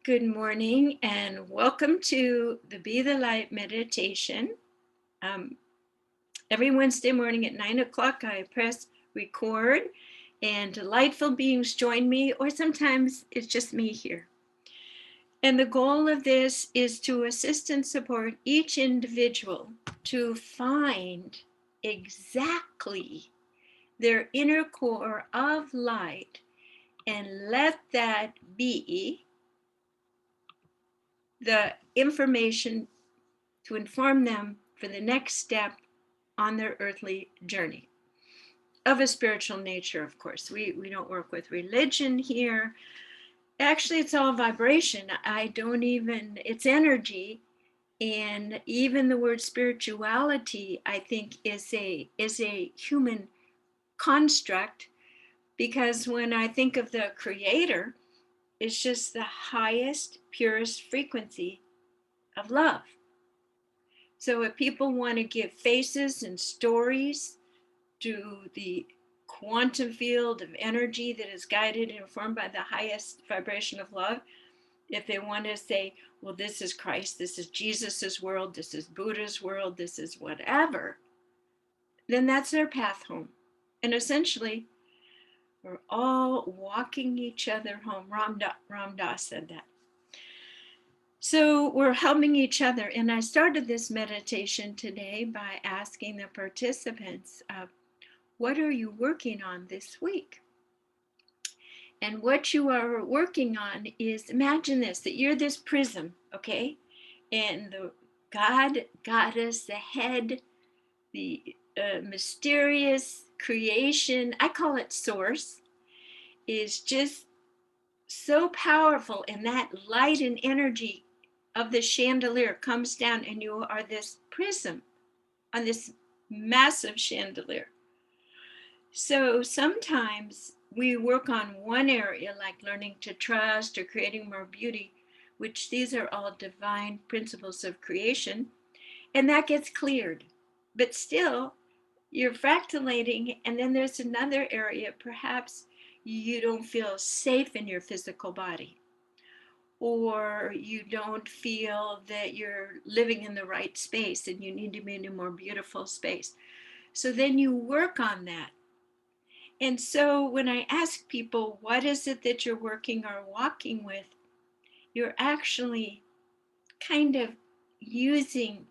Good morning and welcome to the Be the Light meditation. Um, every Wednesday morning at 9 o'clock, I press record and delightful beings join me, or sometimes it's just me here. And the goal of this is to assist and support each individual to find exactly their inner core of light and let that be the information to inform them for the next step on their earthly journey of a spiritual nature. Of course, we don't work with religion here. Actually, it's all vibration. I don't even, it's energy. And even the word spirituality, I think, is a human construct, because when I think of the creator, it's just the highest, purest frequency of love. So if people want to give faces and stories to the quantum field of energy that is guided and informed by the highest vibration of love, if they want to say, well, this is Christ, this is Jesus's world, this is Buddha's world, this is whatever, then that's their path home. And essentially, we're all walking each other home. Ram Dass said that. So we're helping each other. And I started this meditation today by asking the participants, what are you working on this week? And what you are working on is, imagine this, that you're this prism, okay? And the God, Goddess, the head, the mysterious creation, I call it source, is just so powerful. And that light and energy of the chandelier comes down, and you are this prism on this massive chandelier. So sometimes we work on one area, like learning to trust or creating more beauty, which these are all divine principles of creation, and that gets cleared. But still, you're fractalating, and then there's another area, perhaps you don't feel safe in your physical body, or you don't feel that you're living in the right space and you need to be in a more beautiful space. So then you work on that. And so when I ask people, what is it that you're working or walking with, you're actually kind of using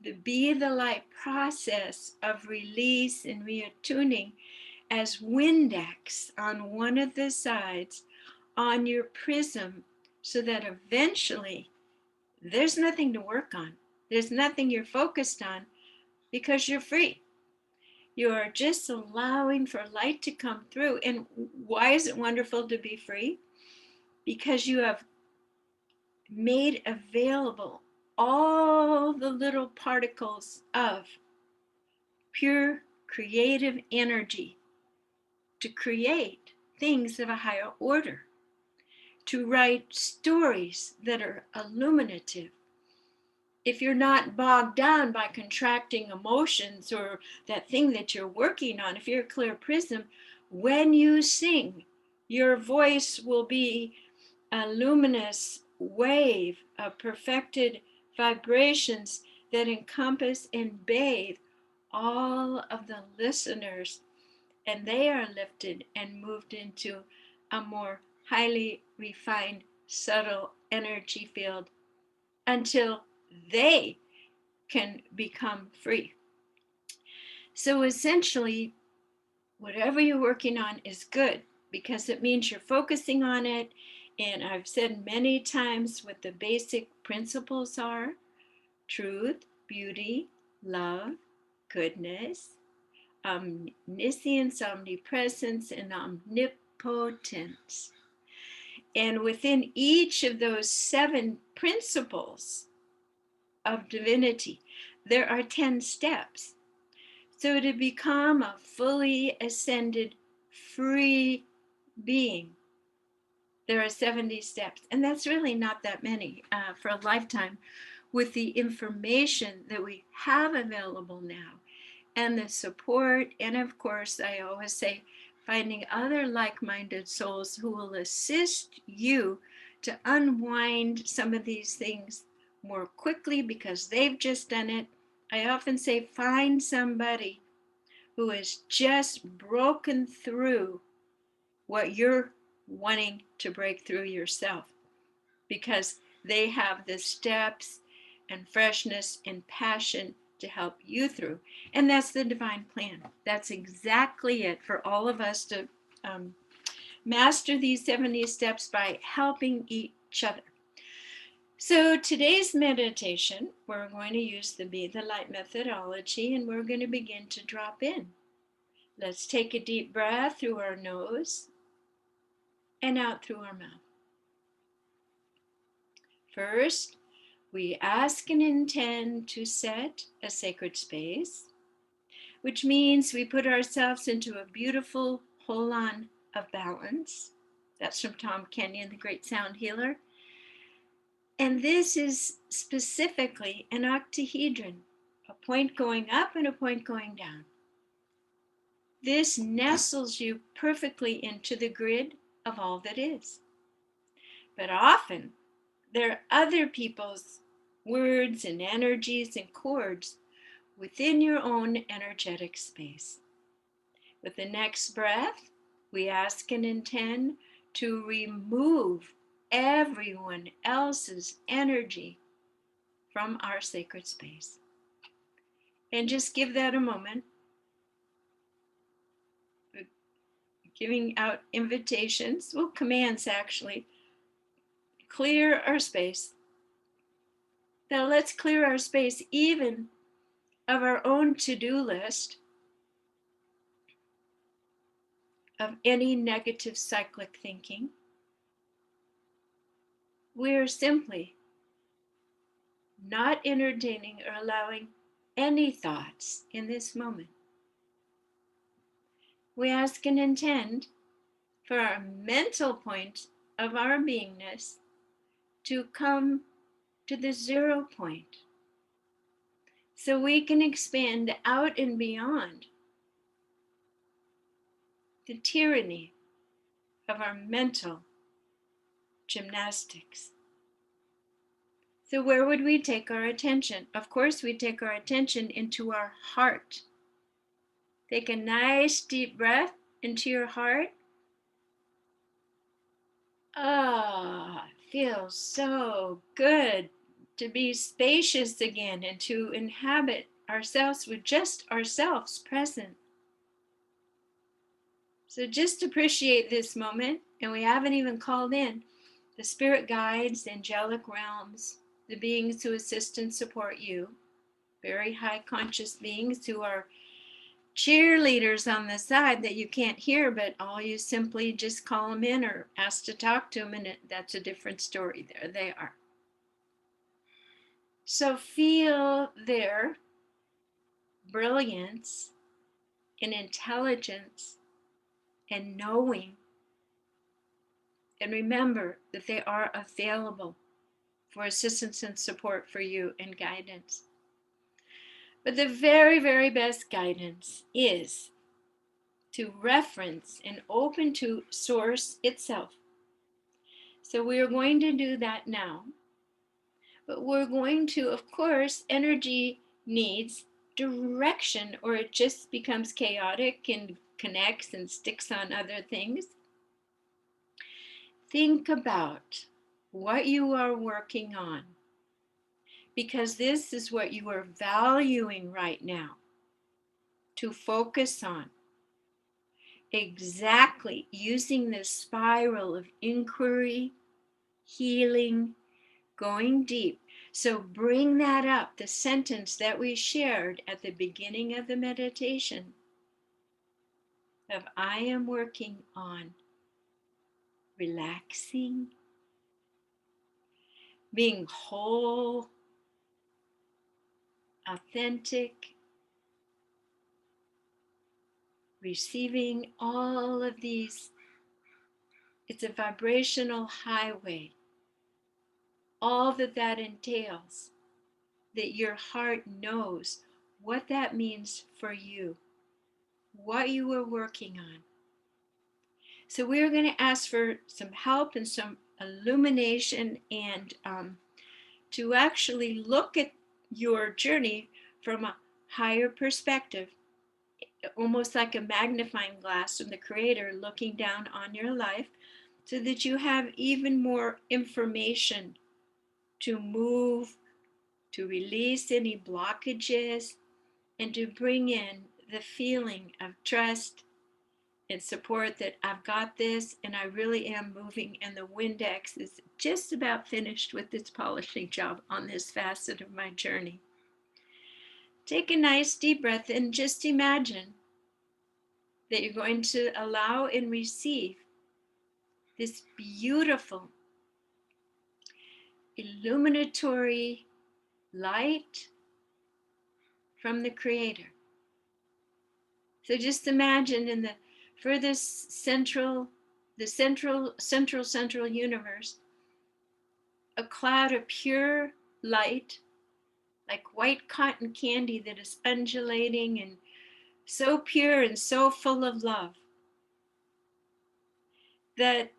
the Be the Light process of release and reattuning as Windex on one of the sides on your prism, so that eventually there's nothing to work on. There's nothing you're focused on, because you're free. You are just allowing for light to come through. And why is it wonderful to be free? Because you have made available all the little particles of pure creative energy to create things of a higher order, to write stories that are illuminative. If you're not bogged down by contracting emotions or that thing that you're working on, if you're a clear prism, when you sing, your voice will be a luminous wave of perfected vibrations that encompass and bathe all of the listeners, and they are lifted and moved into a more highly refined, subtle energy field until they can become free. So essentially, whatever you're working on is good, because it means you're focusing on it. And I've said many times what the basic principles are: truth, beauty, love, goodness, omniscience, omnipresence, and omnipotence. And within each of those 7 principles of divinity, there are 10 steps. So to become a fully ascended, free being, there are 70 steps. And that's really not that many for a lifetime, with the information that we have available now and the support. And of course, I always say, finding other like-minded souls who will assist you to unwind some of these things more quickly because they've just done it. I often say find somebody who has just broken through what you're wanting to break through yourself, because they have the steps and freshness and passion to help you through. And that's the divine plan. That's exactly it for all of us to master these 70 steps by helping each other. So today's meditation, we're going to use the Be the Light methodology, and we're going to begin to drop in. Let's take a deep breath through our nose and out through our mouth. First, we ask and intend to set a sacred space, which means we put ourselves into a beautiful hold-on of balance. That's from Tom Kenyon, the great sound healer. And this is specifically an octahedron, a point going up and a point going down. This nestles you perfectly into the grid of all that is. But often, there are other people's words and energies and chords within your own energetic space. With the next breath, we ask and intend to remove everyone else's energy from our sacred space. And just give that a moment. Giving out invitations, well, commands actually. Clear our space. Now let's clear our space even of our own to-do list of any negative cyclic thinking. We're simply not entertaining or allowing any thoughts in this moment. We ask and intend for our mental point of our beingness to come to the 0 point, so we can expand out and beyond the tyranny of our mental gymnastics. So where would we take our attention? Of course, we take our attention into our heart. Take a nice deep breath into your heart. Ah, it feels so good to be spacious again and to inhabit ourselves with just ourselves present. So just appreciate this moment, and we haven't even called in the spirit guides, the angelic realms, the beings who assist and support you, very high conscious beings who are cheerleaders on the side that you can't hear, but all you simply just call them in or ask to talk to them, and that's a different story. There they are. So feel their brilliance and intelligence and knowing, and remember that they are available for assistance and support for you and guidance. But the very, very best guidance is to reference and open to source itself. So we are going to do that now. But we're going to, of course, energy needs direction, or it just becomes chaotic and connects and sticks on other things. Think about what you are working on, because this is what you are valuing right now to focus on. Exactly using this spiral of inquiry, healing, going deep. So bring that up, the sentence that we shared at the beginning of the meditation of I am working on relaxing, being whole, authentic, receiving all of these. It's a vibrational highway. All that entails, that your heart knows what that means for you, what you are working on. So we're going to ask for some help and some illumination, and to actually look at your journey from a higher perspective, almost like a magnifying glass from the Creator looking down on your life, so that you have even more information to move, to release any blockages, and to bring in the feeling of trust and support that I've got this and I really am moving, and the Windex is just about finished with its polishing job on this facet of my journey. Take a nice deep breath and just imagine that you're going to allow and receive this beautiful illuminatory light from the Creator. So just imagine in the furthest central universe, a cloud of pure light, like white cotton candy that is undulating and so pure and so full of love that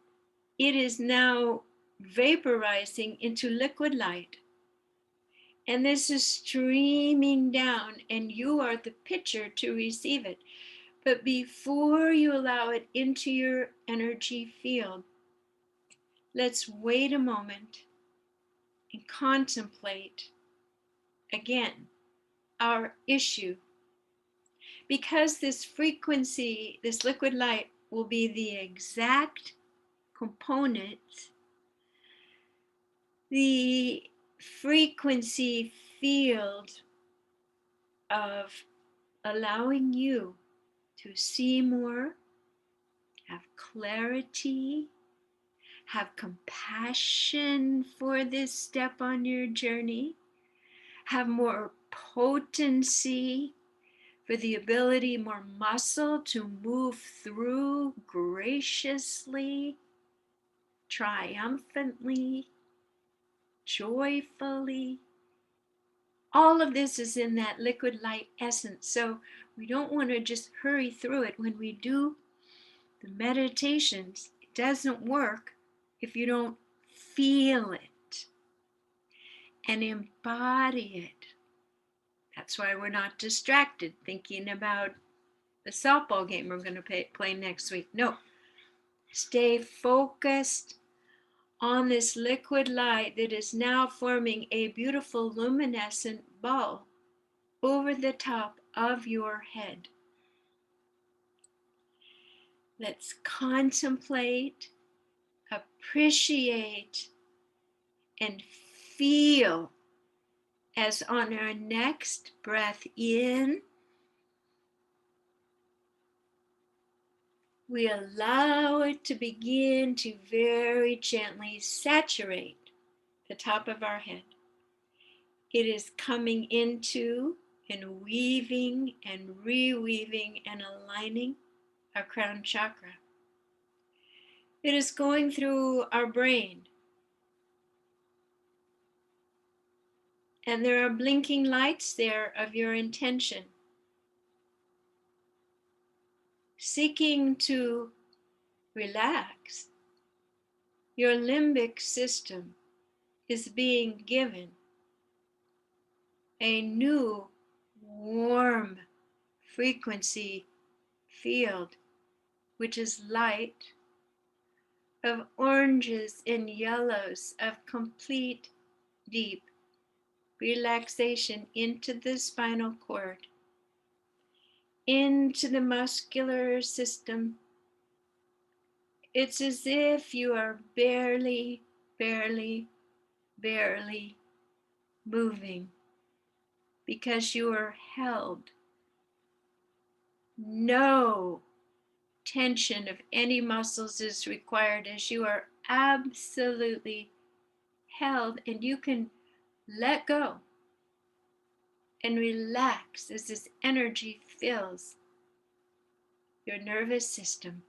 it is now vaporizing into liquid light. And this is streaming down, and you are the pitcher to receive it. But before you allow it into your energy field, let's wait a moment and contemplate again our issue. Because this frequency, this liquid light, will be the exact component, the frequency field of allowing you to see more, have clarity, have compassion for this step on your journey, have more potency for the ability, more muscle to move through graciously, triumphantly, joyfully. All of this is in that liquid light essence. So we don't want to just hurry through it. When we do the meditations, it doesn't work if you don't feel it and embody it. That's why we're not distracted thinking about the softball game we're going to play next week. No, stay focused on this liquid light that is now forming a beautiful luminescent ball over the top of your head. Let's contemplate, appreciate, and feel as on our next breath in, we allow it to begin to very gently saturate the top of our head. It is coming into and weaving and reweaving and aligning our crown chakra. It is going through our brain. And there are blinking lights there of your intention, seeking to relax. Your limbic system is being given a new warm frequency field, which is light of oranges and yellows of complete deep relaxation into the spinal cord, into the muscular system. It's as if you are barely moving because you are held. No tension of any muscles is required as you are absolutely held, and you can let go and relax as this energy fills your nervous system.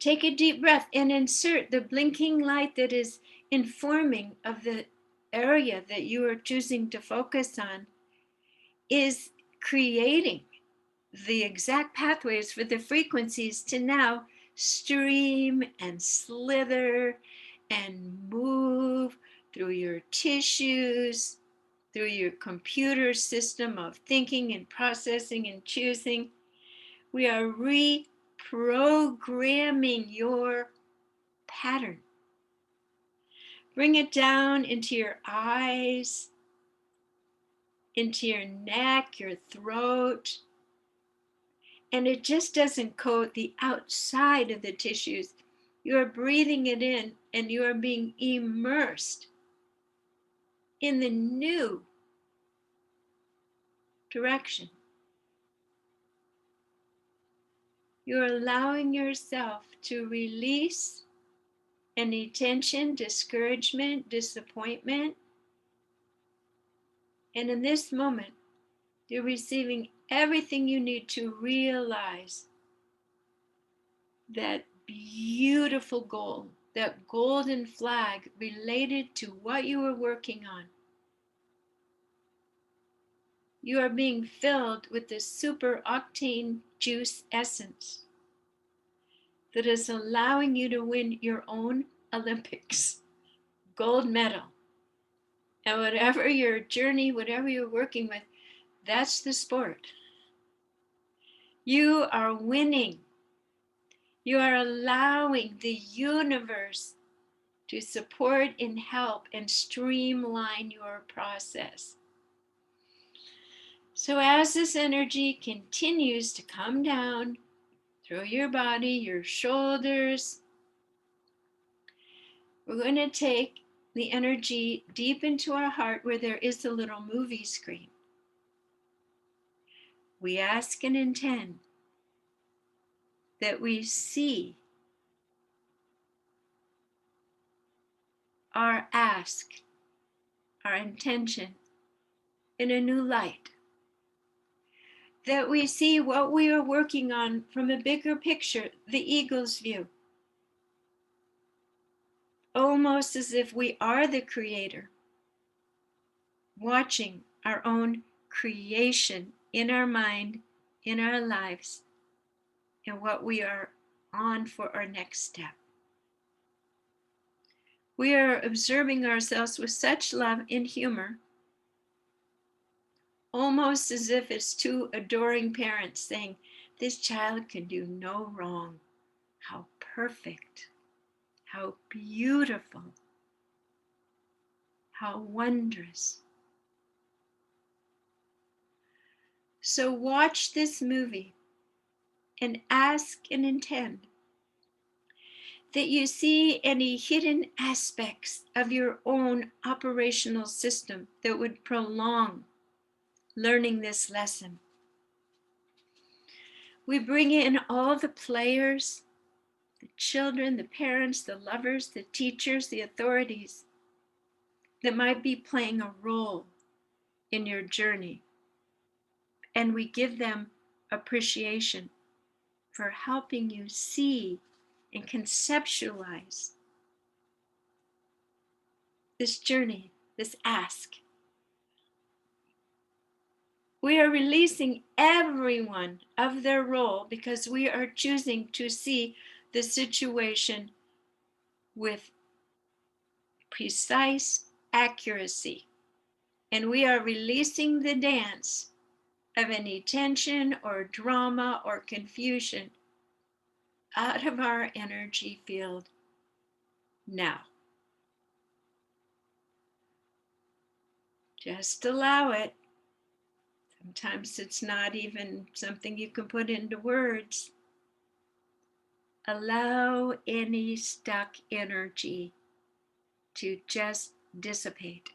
Take a deep breath and insert the blinking light that is informing of the area that you are choosing to focus on, is creating the exact pathways for the frequencies to now stream and slither and move through your tissues, through your computer system of thinking and processing and choosing. We are reprogramming your pattern. Bring it down into your eyes, into your neck, your throat. And it just doesn't coat the outside of the tissues. You are breathing it in and you are being immersed in the new direction. You're allowing yourself to release any tension, discouragement, disappointment. And in this moment, you're receiving everything you need to realize that beautiful goal, that golden flag related to what you were working on. You are being filled with the super octane juice essence that is allowing you to win your own Olympics gold medal. And whatever your journey, whatever you're working with, that's the sport. You are winning. You are allowing the universe to support and help and streamline your process. So as this energy continues to come down through your body, your shoulders, we're going to take the energy deep into our heart where there is a little movie screen. We ask and intend that we see our ask, our intention in a new light. That we see what we are working on from a bigger picture, the eagle's view. Almost as if we are the creator, watching our own creation in our mind, in our lives, and what we are on for our next step. We are observing ourselves with such love and humor, almost as if it's two adoring parents saying, this child can do no wrong. How perfect, how beautiful, how wondrous. So watch this movie and ask and intend that you see any hidden aspects of your own operational system that would prolong learning this lesson. We bring in all the players, the children, the parents, the lovers, the teachers, the authorities that might be playing a role in your journey. And we give them appreciation for helping you see and conceptualize this journey, this ask. We are releasing everyone of their role because we are choosing to see the situation with precise accuracy. And we are releasing the dance of any tension or drama or confusion out of our energy field now. Just allow it. Sometimes it's not even something you can put into words. Allow any stuck energy to just dissipate.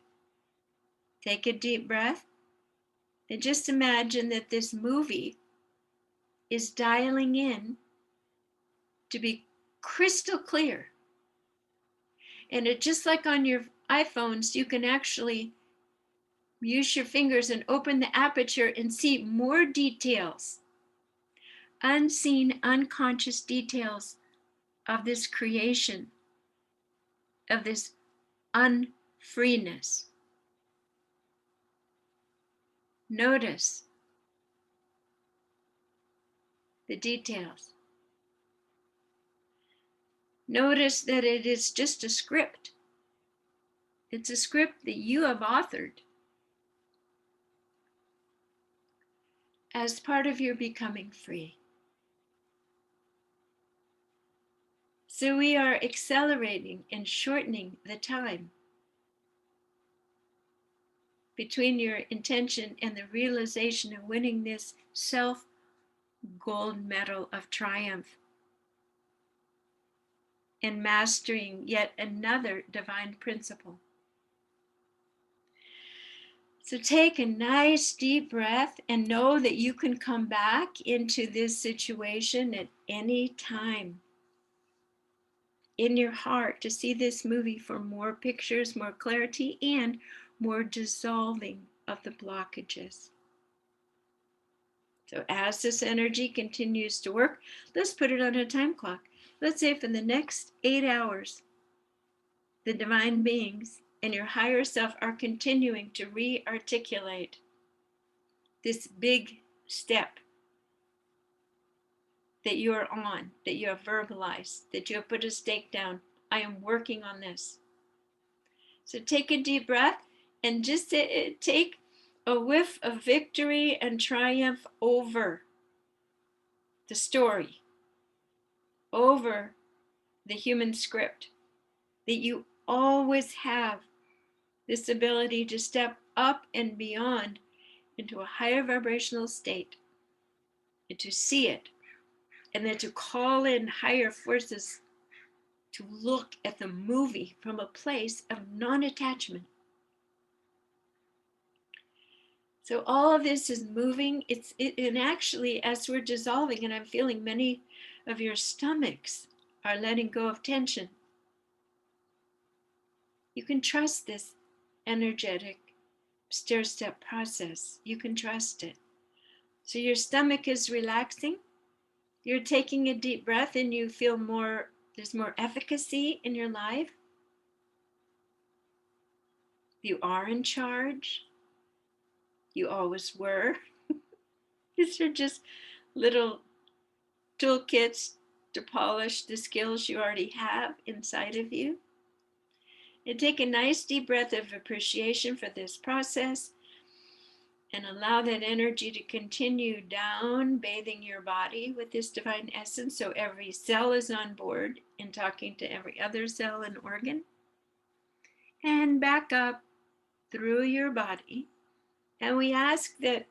Take a deep breath and just imagine that this movie is dialing in to be crystal clear. And it just like on your iPhones, you can actually use your fingers and open the aperture and see more details, unseen, unconscious details of this creation, of this unfreeness. Notice the details. Notice that it is just a script. It's a script that you have authored as part of your becoming free. So we are accelerating and shortening the time between your intention and the realization of winning this self gold medal of triumph and mastering yet another divine principle. So take a nice deep breath and know that you can come back into this situation at any time in your heart to see this movie for more pictures, more clarity, and more dissolving of the blockages. So as this energy continues to work, let's put it on a time clock. Let's say for the next 8 hours, the divine beings and your higher self are continuing to re-articulate this big step that you are on, that you have verbalized, that you have put a stake down. I am working on this. So take a deep breath and just take a whiff of victory and triumph over the story, over the human script, that you always have this ability to step up and beyond into a higher vibrational state and to see it, and then to call in higher forces to look at the movie from a place of non-attachment. So all of this is moving. And actually, as we're dissolving, and I'm feeling many of your stomachs are letting go of tension, you can trust this energetic stair-step process. You can trust it. So your stomach is relaxing. You're taking a deep breath and you feel more, there's more efficacy in your life. You are in charge. You always were. These are just little toolkits to polish the skills you already have inside of you. And take a nice deep breath of appreciation for this process and allow that energy to continue down, bathing your body with this divine essence. So every cell is on board and talking to every other cell and organ. And back up through your body. And we ask that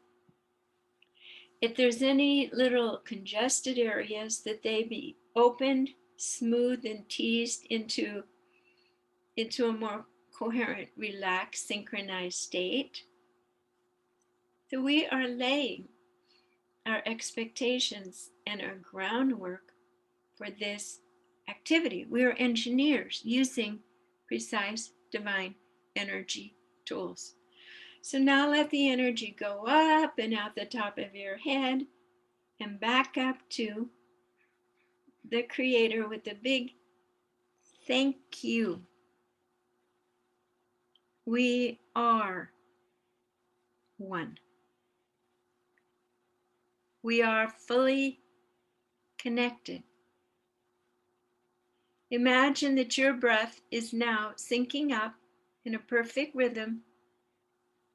if there's any little congested areas, that they be opened, smoothed, and teased into a more coherent, relaxed, synchronized state. So we are laying our expectations and our groundwork for this activity. We are engineers using precise divine energy tools. So now let the energy go up and out the top of your head and back up to the Creator with a big thank you. We are one. We are fully connected. Imagine that your breath is now syncing up in a perfect rhythm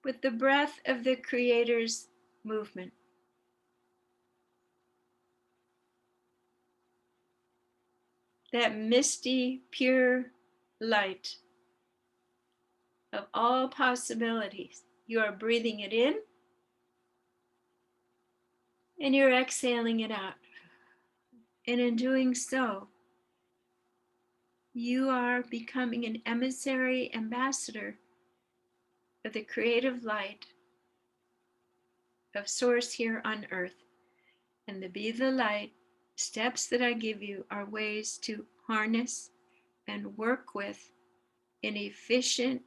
with the breath of the Creator's movement. That misty, pure light of all possibilities. You are breathing it in and you're exhaling it out. And in doing so, you are becoming an emissary, ambassador of the creative light of Source here on earth. And to be the light, steps that I give you are ways to harness and work with in efficient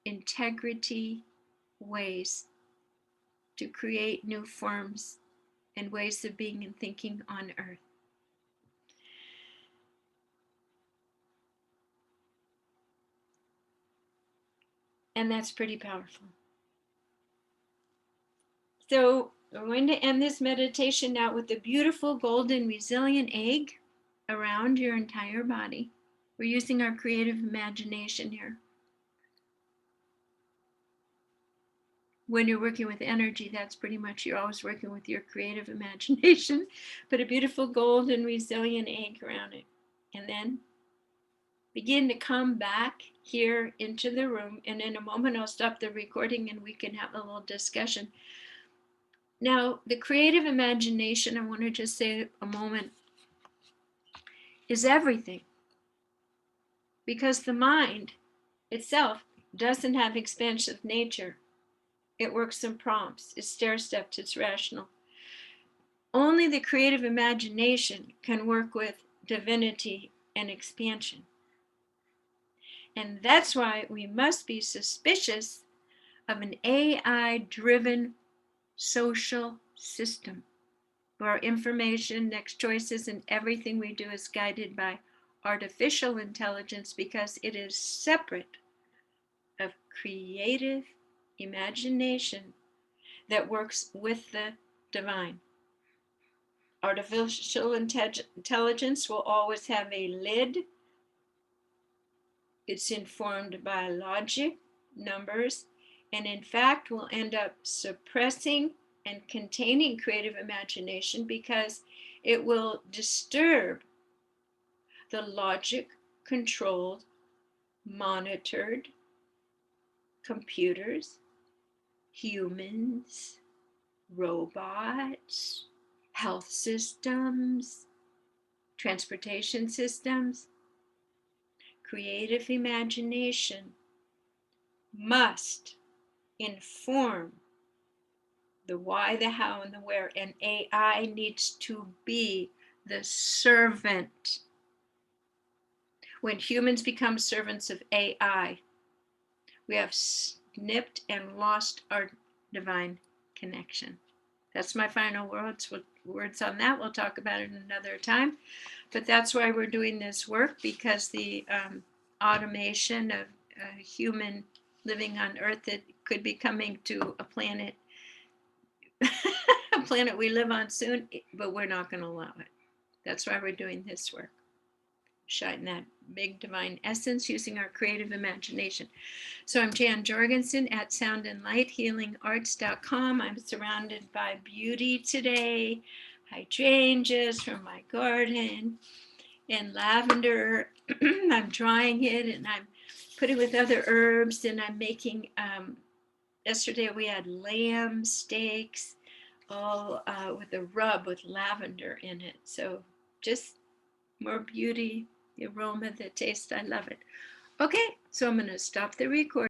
integrity ways to create new forms and ways of being and thinking on earth. And that's pretty powerful. So We're going to end this meditation now with a beautiful golden resilient egg around your entire body. We're using our creative imagination here. When you're working with energy, that's pretty much, you're always working with your creative imagination. Put a beautiful golden resilient egg around it. And then begin to come back here into the room. And in a moment, I'll stop the recording and we can have a little discussion. Now, the creative imagination, I want to just say a moment, is everything. Because the mind itself doesn't have expansive nature. It works in prompts, it's stair-stepped, it's rational. Only the creative imagination can work with divinity and expansion. And that's why we must be suspicious of an AI-driven social system where information, next choices, and everything we do is guided by artificial intelligence, because it is separate of creative imagination that works with the divine. Artificial intelligence will always have a lid. It's informed by logic, numbers, and in fact will end up suppressing and containing creative imagination because it will disturb the logic-controlled, monitored computers, humans, robots, health systems, transportation systems. Creative imagination must inform the why, the how, and the where, and AI needs to be the servant. When humans become servants of AI, we have snipped and lost our divine connection. That's my final words on that. We'll talk about it another time. But that's why we're doing this work, because the automation of human living on Earth, that could be coming to a planet, a planet we live on soon, but we're not going to allow it. That's why we're doing this work. Shine that big divine essence using our creative imagination. So I'm Jan Jorgensen at soundandlighthealingarts.com. I'm surrounded by beauty today, hydrangeas from my garden, and lavender. I'm drying it and I'm putting with other herbs, and I'm making, yesterday we had lamb steaks, all with a rub with lavender in it. So just more beauty, the aroma, the taste. I love it. Okay, so I'm going to stop the recording.